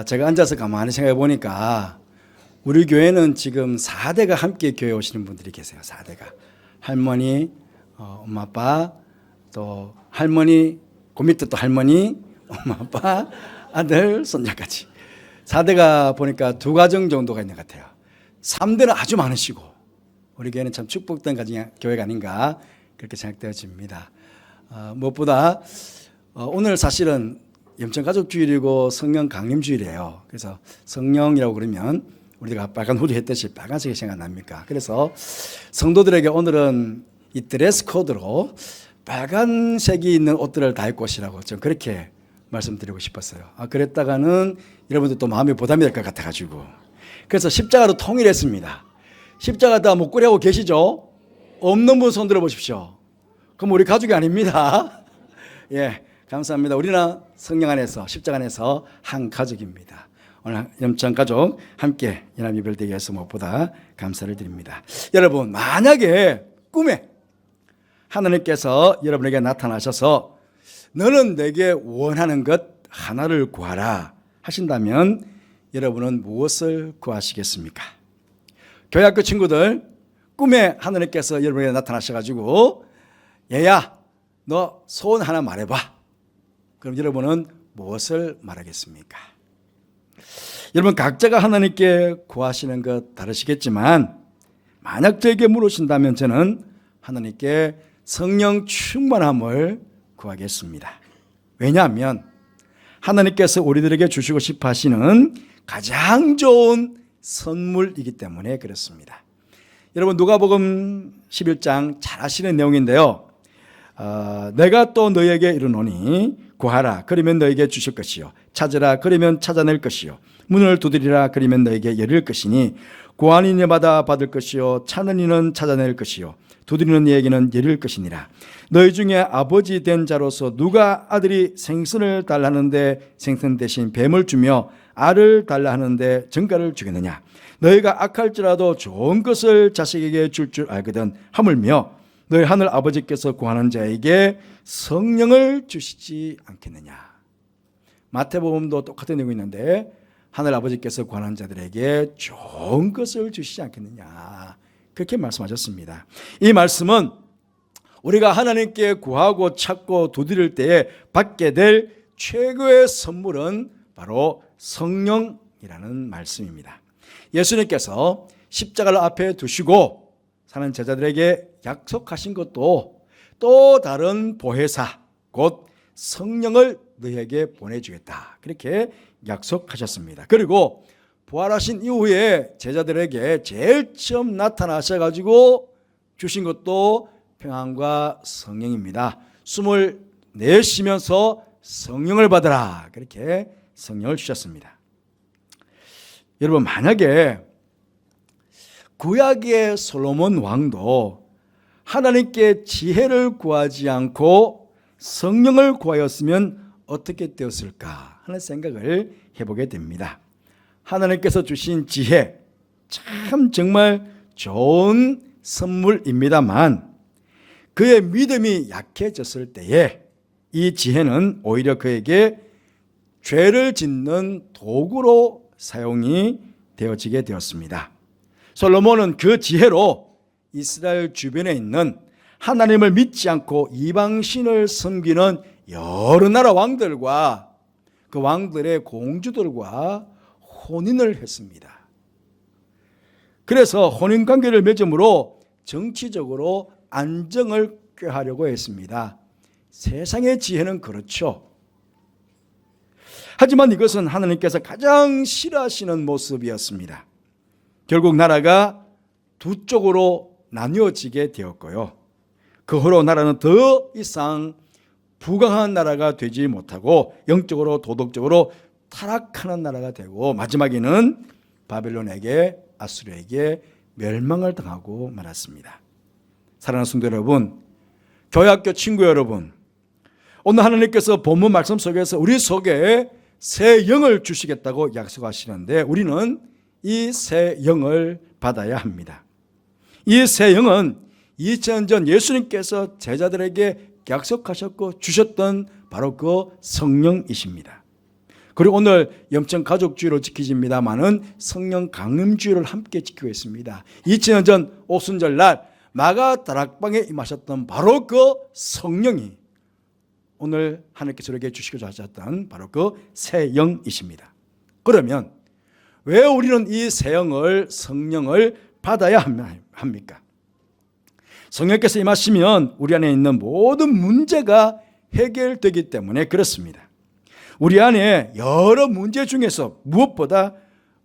제가 앉아서 가만히 생각해 보니까 우리 교회는 지금 4대가 함께 교회 오시는 분들이 계세요. 4대가. 할머니, 엄마, 아빠, 또 할머니, 그 밑에 또 할머니, 엄마, 아빠, 아들, 손자까지. 4대가 보니까 2가정 정도가 있는 것 같아요. 3대는 아주 많으시고 우리 교회는 참 축복된 교회가 아닌가 그렇게 생각되어집니다. 무엇보다 오늘 사실은 염천가족주일이고 성령 강림주일이에요. 그래서 성령이라고 그러면 우리가 빨간 후리 했듯이 빨간색이 생각납니까? 그래서 성도들에게 오늘은 이 드레스 코드로 빨간색이 있는 옷들을 다 입고 오시라고 좀 그렇게 말씀드리고 싶었어요. 그랬다가는 여러분들 또 마음이 부담이 될 것 같아가지고 그래서 십자가로 통일했습니다. 십자가 다 목걸이 하고 계시죠? 없는 분 손 들어보십시오. 그럼 우리 가족이 아닙니다. 예, 감사합니다. 우리는 성령 안에서 십자가 안에서 한 가족입니다. 오늘 염천가족 함께 연합예배되게 해서 무엇보다 감사를 드립니다. 여러분, 만약에 꿈에 하나님께서 여러분에게 나타나셔서 너는 내게 원하는 것 하나를 구하라 하신다면 여러분은 무엇을 구하시겠습니까? 교회학교 친구들, 꿈에 하나님께서 여러분에게 나타나셔가지고 얘야 너 소원 하나 말해봐. 그럼 여러분은 무엇을 말하겠습니까? 여러분 각자가 하나님께 구하시는 것 다르시겠지만 만약 저에게 물으신다면 저는 하나님께 성령 충만함을 구하겠습니다. 왜냐하면 하나님께서 우리들에게 주시고 싶어 하시는 가장 좋은 선물이기 때문에 그렇습니다. 여러분 누가복음 11장 잘 아시는 내용인데요. 내가 또 너에게 이르노니 구하라 그러면 너에게 주실 것이요 찾으라 그러면 찾아낼 것이요 문을 두드리라 그러면 너에게 열릴 것이니 구하는 이마다 받을 것이요 찾는 이는 찾아낼 것이요 두드리는 이에게는 열릴 것이니라. 너희 중에 아버지 된 자로서 누가 아들이 생선을 달라 하는데 생선 대신 뱀을 주며 알을 달라 하는데 정갈을 주겠느냐. 너희가 악할지라도 좋은 것을 자식에게 줄 알거든 하물며 너희 하늘 아버지께서 구하는 자에게 성령을 주시지 않겠느냐. 마태복음도 똑같은 내용이 있는데 하늘 아버지께서 구하는 자들에게 좋은 것을 주시지 않겠느냐. 그렇게 말씀하셨습니다. 이 말씀은 우리가 하나님께 구하고 찾고 두드릴 때에 받게 될 최고의 선물은 바로 성령이라는 말씀입니다. 예수님께서 십자가를 앞에 두시고 사는 제자들에게 약속하신 것도 또 다른 보혜사 곧 성령을 너희에게 보내주겠다 그렇게 약속하셨습니다. 그리고 부활하신 이후에 제자들에게 제일 처음 나타나셔가지고 주신 것도 평안과 성령입니다. 숨을 내쉬면서 성령을 받으라 그렇게 성령을 주셨습니다. 여러분 만약에 구약의 솔로몬 왕도 하나님께 지혜를 구하지 않고 성령을 구하였으면 어떻게 되었을까 하는 생각을 해보게 됩니다. 하나님께서 주신 지혜 참 정말 좋은 선물입니다만 그의 믿음이 약해졌을 때에 이 지혜는 오히려 그에게 죄를 짓는 도구로 사용이 되어지게 되었습니다. 솔로몬은 그 지혜로 이스라엘 주변에 있는 하나님을 믿지 않고 이방신을 섬기는 여러 나라 왕들과 그 왕들의 공주들과 혼인을 했습니다. 그래서 혼인관계를 맺음으로 정치적으로 안정을 꾀하려고 했습니다. 세상의 지혜는 그렇죠. 하지만 이것은 하나님께서 가장 싫어하시는 모습이었습니다. 결국 나라가 두 쪽으로 나뉘어지게 되었고요. 그 후로 나라는 더 이상 부강한 나라가 되지 못하고 영적으로 도덕적으로 타락하는 나라가 되고 마지막에는 바벨론에게 아수르에게 멸망을 당하고 말았습니다. 사랑하는 성도 여러분, 교회학교 친구 여러분, 오늘 하나님께서 본문 말씀 속에서 우리 속에 새 영을 주시겠다고 약속하시는데 우리는 이 새 영을 받아야 합니다. 이 새 영은 2000년 전 예수님께서 제자들에게 약속하셨고 주셨던 바로 그 성령이십니다. 그리고 오늘 영적 가족주의로 지키집니다만은 성령 강림주의를 함께 지키고 있습니다. 2000년 전 오순절 날 마가 다락방에 임하셨던 바로 그 성령이 오늘 하나님께서 우리에게 주시고자 하셨던 바로 그 새 영이십니다. 그러면 왜 우리는 이 새 영을, 성령을 받아야 합니까? 성령께서 임하시면 우리 안에 있는 모든 문제가 해결되기 때문에 그렇습니다. 우리 안에 여러 문제 중에서 무엇보다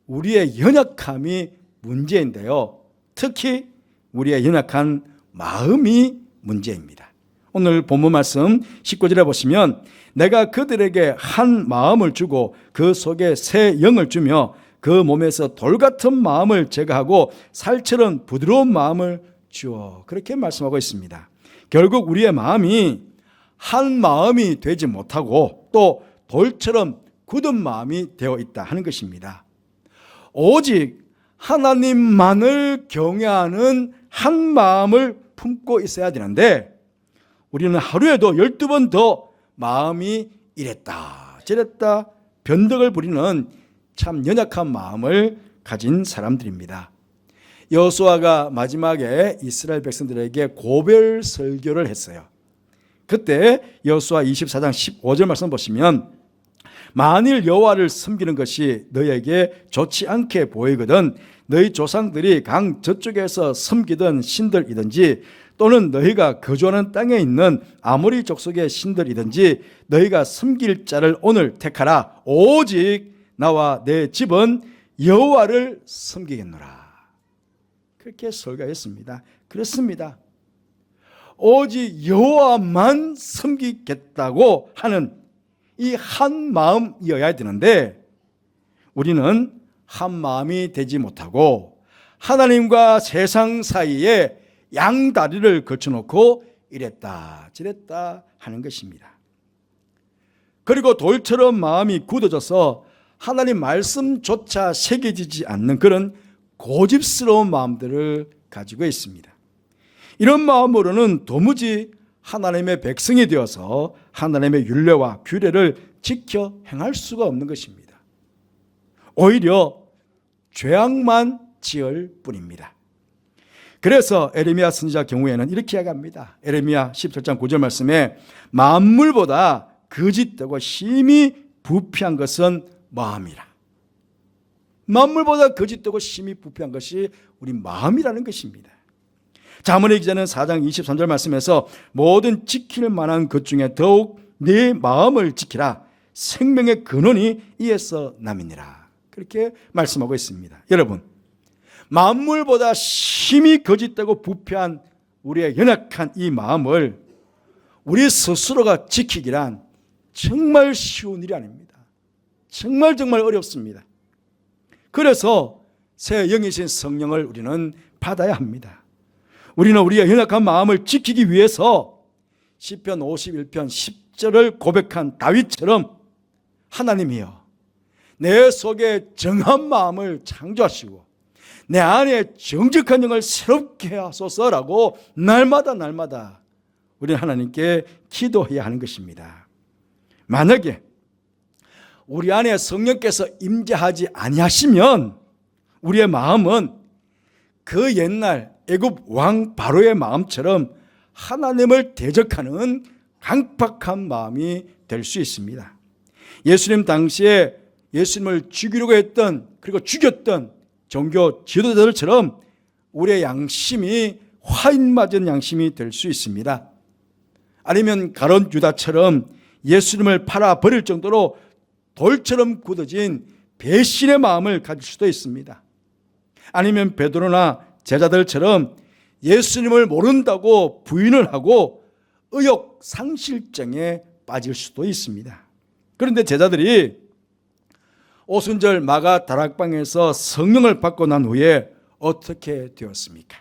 우리의 연약함이 문제인데요. 특히 우리의 연약한 마음이 문제입니다. 오늘 본문 말씀 19절에 보시면 내가 그들에게 한 마음을 주고 그 속에 새 영을 주며 그 몸에서 돌 같은 마음을 제거하고 살처럼 부드러운 마음을 주어, 그렇게 말씀하고 있습니다. 결국 우리의 마음이 한 마음이 되지 못하고 또 돌처럼 굳은 마음이 되어 있다 하는 것입니다. 오직 하나님만을 경외하는 한 마음을 품고 있어야 되는데 우리는 하루에도 12번 더 마음이 이랬다 저랬다 변덕을 부리는 참 연약한 마음을 가진 사람들입니다. 여호수아가 마지막에 이스라엘 백성들에게 고별 설교를 했어요. 그때 여호수아 24장 15절 말씀 보시면 만일 여호와를 섬기는 것이 너희에게 좋지 않게 보이거든 너희 조상들이 강 저쪽에서 섬기던 신들이든지 또는 너희가 거주하는 땅에 있는 아모리 족속의 신들이든지 너희가 섬길 자를 오늘 택하라. 오직 나와 내 집은 여호와를 섬기겠노라. 그렇게 설교했습니다. 그렇습니다. 오직 여호와만 섬기겠다고 하는 이 한 마음이어야 되는데 우리는 한 마음이 되지 못하고 하나님과 세상 사이에 양다리를 걸쳐놓고 이랬다 저랬다 하는 것입니다. 그리고 돌처럼 마음이 굳어져서 하나님 말씀조차 새겨지지 않는 그런 고집스러운 마음들을 가지고 있습니다. 이런 마음으로는 도무지 하나님의 백성이 되어서 하나님의 율례와 규례를 지켜 행할 수가 없는 것입니다. 오히려 죄악만 지을 뿐입니다. 그래서 에레미야 선지자 경우에는 이렇게 이야기합니다. 에레미야 17장 9절 말씀에 만물보다 거짓되고 심히 부패한 것은 마음이라. 만물보다 거짓되고 심히 부패한 것이 우리 마음이라는 것입니다. 자문의 기자는 4장 23절 말씀에서 모든 지킬 만한 것 중에 더욱 네 마음을 지키라. 생명의 근원이 이에서 남이니라. 그렇게 말씀하고 있습니다. 여러분, 만물보다 심히 거짓되고 부패한 우리의 연약한 이 마음을 우리 스스로가 지키기란 정말 쉬운 일이 아닙니다. 정말 어렵습니다. 그래서 새 영이신 성령을 우리는 받아야 합니다. 우리는 우리의 연약한 마음을 지키기 위해서 시편 51편 10절을 고백한 다윗처럼 하나님이여 내 속에 정한 마음을 창조하시고 내 안에 정직한 영을 새롭게 하소서라고 날마다 우리는 하나님께 기도해야 하는 것입니다. 만약에 우리 안에 성령께서 임재하지 아니하시면 우리의 마음은 그 옛날 애굽 왕 바로의 마음처럼 하나님을 대적하는 강팍한 마음이 될 수 있습니다. 예수님 당시에 예수님을 죽이려고 했던 그리고 죽였던 종교 지도자들처럼 우리의 양심이 화인 맞은 양심이 될 수 있습니다. 아니면 가룟 유다처럼 예수님을 팔아버릴 정도로 돌처럼 굳어진 배신의 마음을 가질 수도 있습니다. 아니면 베드로나 제자들처럼 예수님을 모른다고 부인을 하고 의욕 상실증에 빠질 수도 있습니다. 그런데 제자들이 오순절 마가 다락방에서 성령을 받고 난 후에 어떻게 되었습니까?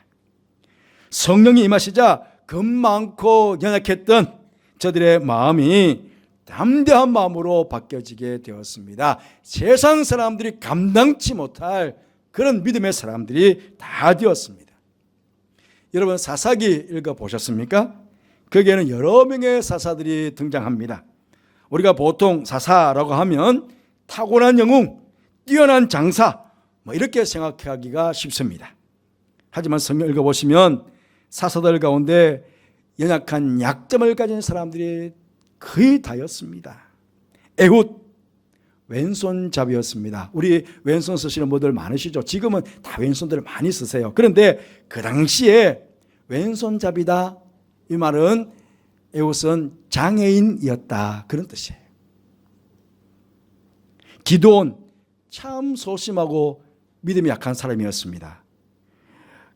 성령이 임하시자 겁 많고 연약했던 저들의 마음이 담대한 마음으로 바뀌어지게 되었습니다. 세상 사람들이 감당치 못할 그런 믿음의 사람들이 다 되었습니다. 여러분 사사기 읽어보셨습니까? 거기에는 여러 명의 사사들이 등장합니다. 우리가 보통 사사라고 하면 타고난 영웅, 뛰어난 장사, 이렇게 생각하기가 쉽습니다. 하지만 성경 읽어보시면 사사들 가운데 연약한 약점을 가진 사람들이 거의 다였습니다. 에훗, 왼손잡이였습니다. 우리 왼손 쓰시는 분들 많으시죠? 지금은 다 왼손들을 많이 쓰세요. 그런데 그 당시에 왼손잡이다, 이 말은 에훗은 장애인이었다, 그런 뜻이에요. 기드온, 참 소심하고 믿음이 약한 사람이었습니다.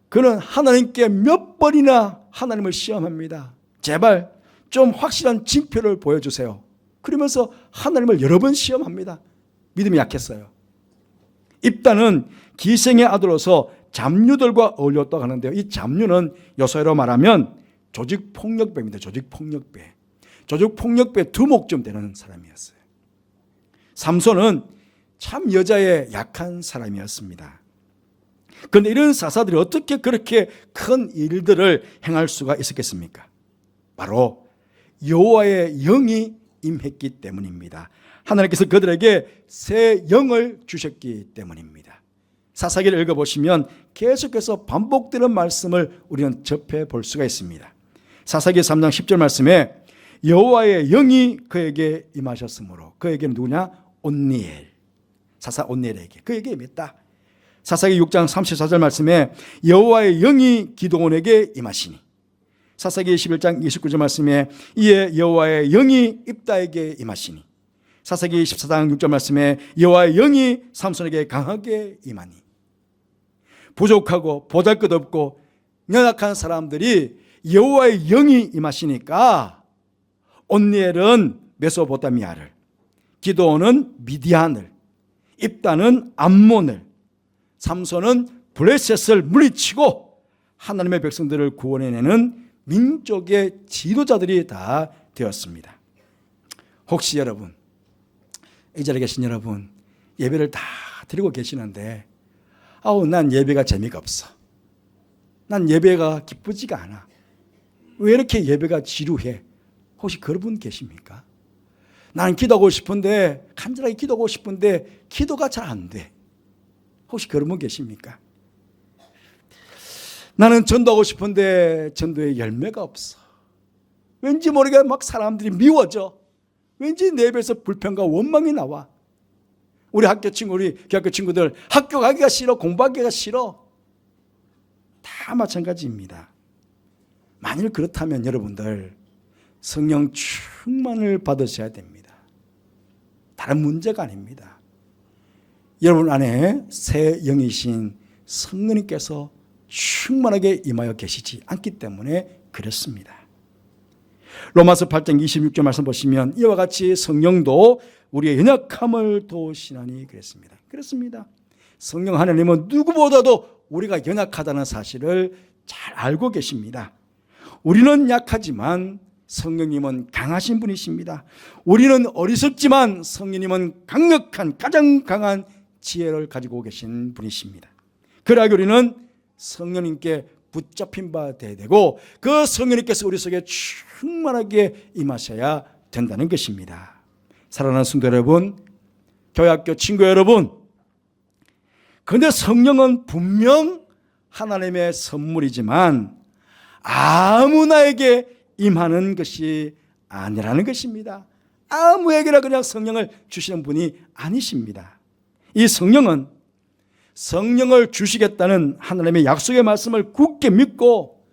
그는 하나님께 몇 번이나 하나님을 시험합니다. 제발 좀 확실한 징표를 보여주세요. 그러면서 하나님을 여러 번 시험합니다. 믿음이 약했어요. 입다는 기생의 아들로서 잡류들과 어울렸다고 하는데요. 이 잡류는 요소로 말하면 조직폭력배입니다. 조직폭력배. 조직폭력배 두목쯤 되는 사람이었어요. 삼손은 참 여자에 약한 사람이었습니다. 그런데 이런 사사들이 어떻게 그렇게 큰 일들을 행할 수가 있었겠습니까? 바로 여호와의 영이 임했기 때문입니다. 하나님께서 그들에게 새 영을 주셨기 때문입니다. 사사기를 읽어보시면 계속해서 반복되는 말씀을 우리는 접해 볼 수가 있습니다. 사사기 3장 10절 말씀에 여호와의 영이 그에게 임하셨으므로, 그에게는 누구냐? 온니엘, 사사 온니엘에게 그에게 임했다. 사사기 6장 34절 말씀에 여호와의 영이 기드온에게 임하시니, 사사기 11장 29절 말씀에 이에 여호와의 영이 입다에게 임하시니, 사사기 14장 6절 말씀에 여호와의 영이 삼손에게 강하게 임하니. 부족하고 보잘것없고 연약한 사람들이 여호와의 영이 임하시니까 온니엘은 메소포타미아를, 기드온은 미디안을, 입다는 암몬을, 삼손은 블레셋을 물리치고 하나님의 백성들을 구원해내는 민족의 지도자들이 다 되었습니다. 혹시 여러분, 이 자리에 계신 여러분, 예배를 다 드리고 계시는데 난 예배가 재미가 없어, 난 예배가 기쁘지가 않아, 왜 이렇게 예배가 지루해? 혹시 그런 분 계십니까? 나는 기도하고 싶은데, 간절하게 기도하고 싶은데 기도가 잘 안 돼. 혹시 그런 분 계십니까? 나는 전도하고 싶은데 전도에 열매가 없어. 왠지 모르게 막 사람들이 미워져. 왠지 내 입에서 불평과 원망이 나와. 우리 학교 친구, 우리 교학교 친구들 학교 가기가 싫어, 공부하기가 싫어. 다 마찬가지입니다. 만일 그렇다면 여러분들 성령 충만을 받으셔야 됩니다. 다른 문제가 아닙니다. 여러분 안에 새 영이신 성령님께서 충만하게 임하여 계시지 않기 때문에 그렇습니다. 로마서 8장 26절 말씀 보시면 이와 같이 성령도 우리의 연약함을 도우시나니 그랬습니다. 그렇습니다. 성령 하나님은 누구보다도 우리가 연약하다는 사실을 잘 알고 계십니다. 우리는 약하지만 성령님은 강하신 분이십니다. 우리는 어리석지만 성령님은 강력한, 가장 강한 지혜를 가지고 계신 분이십니다. 그러하기 우리는 성령님께 붙잡힌 바 되어야 되고, 그 성령님께서 우리 속에 충만하게 임하셔야 된다는 것입니다. 사랑하는 성도 여러분, 교회학교 친구 여러분, 그런데 성령은 분명 하나님의 선물이지만 아무나에게 임하는 것이 아니라는 것입니다. 아무에게나 그냥 성령을 주시는 분이 아니십니다. 이 성령은 성령을 주시겠다는 하나님의 약속의 말씀을 굳게 믿고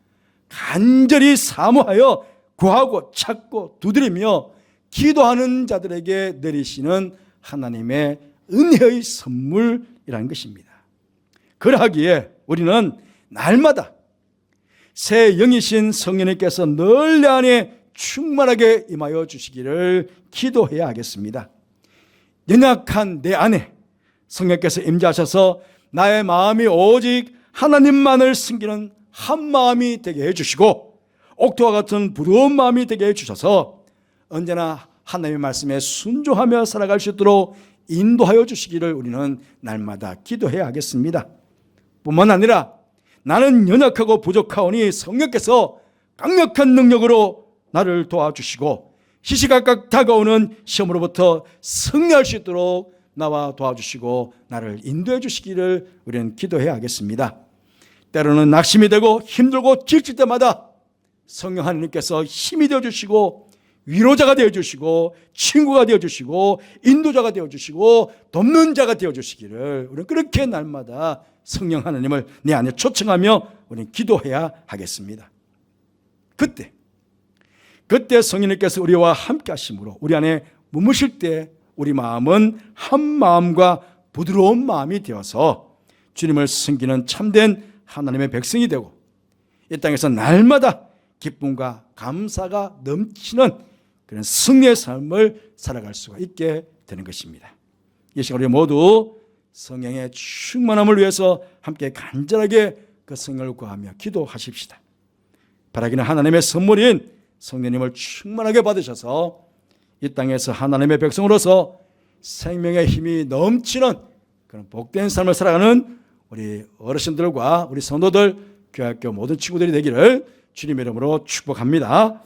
간절히 사모하여 구하고 찾고 두드리며 기도하는 자들에게 내리시는 하나님의 은혜의 선물이라는 것입니다. 그러하기에 우리는 날마다 새 영이신 성령님께서 늘 내 안에 충만하게 임하여 주시기를 기도해야 하겠습니다. 연약한 내 안에 성령께서 임재하셔서 나의 마음이 오직 하나님만을 섬기는 한 마음이 되게 해주시고, 옥토와 같은 부드러운 마음이 되게 해주셔서 언제나 하나님의 말씀에 순종하며 살아갈 수 있도록 인도하여 주시기를 우리는 날마다 기도해야 하겠습니다. 뿐만 아니라 나는 연약하고 부족하오니 성령께서 강력한 능력으로 나를 도와주시고 시시각각 다가오는 시험으로부터 승리할 수 있도록 나와 도와주시고 나를 인도해 주시기를 우리는 기도해야 하겠습니다. 때로는 낙심이 되고 힘들고 지칠 때마다 성령 하나님께서 힘이 되어주시고 위로자가 되어주시고 친구가 되어주시고 인도자가 되어주시고 돕는 자가 되어주시기를 우리는 그렇게 날마다 성령 하나님을 내 안에 초청하며 우리는 기도해야 하겠습니다. 그때 성령님께서 우리와 함께 하심으로 우리 안에 머무실 때 우리 마음은 한 마음과 부드러운 마음이 되어서 주님을 섬기는 참된 하나님의 백성이 되고 이 땅에서 날마다 기쁨과 감사가 넘치는 그런 승리의 삶을 살아갈 수가 있게 되는 것입니다. 이 시간 우리 모두 성령의 충만함을 위해서 함께 간절하게 그 성령을 구하며 기도하십시다. 바라기는 하나님의 선물인 성령님을 충만하게 받으셔서 이 땅에서 하나님의 백성으로서 생명의 힘이 넘치는 그런 복된 삶을 살아가는 우리 어르신들과 우리 성도들, 교회학교 모든 친구들이 되기를 주님의 이름으로 축복합니다.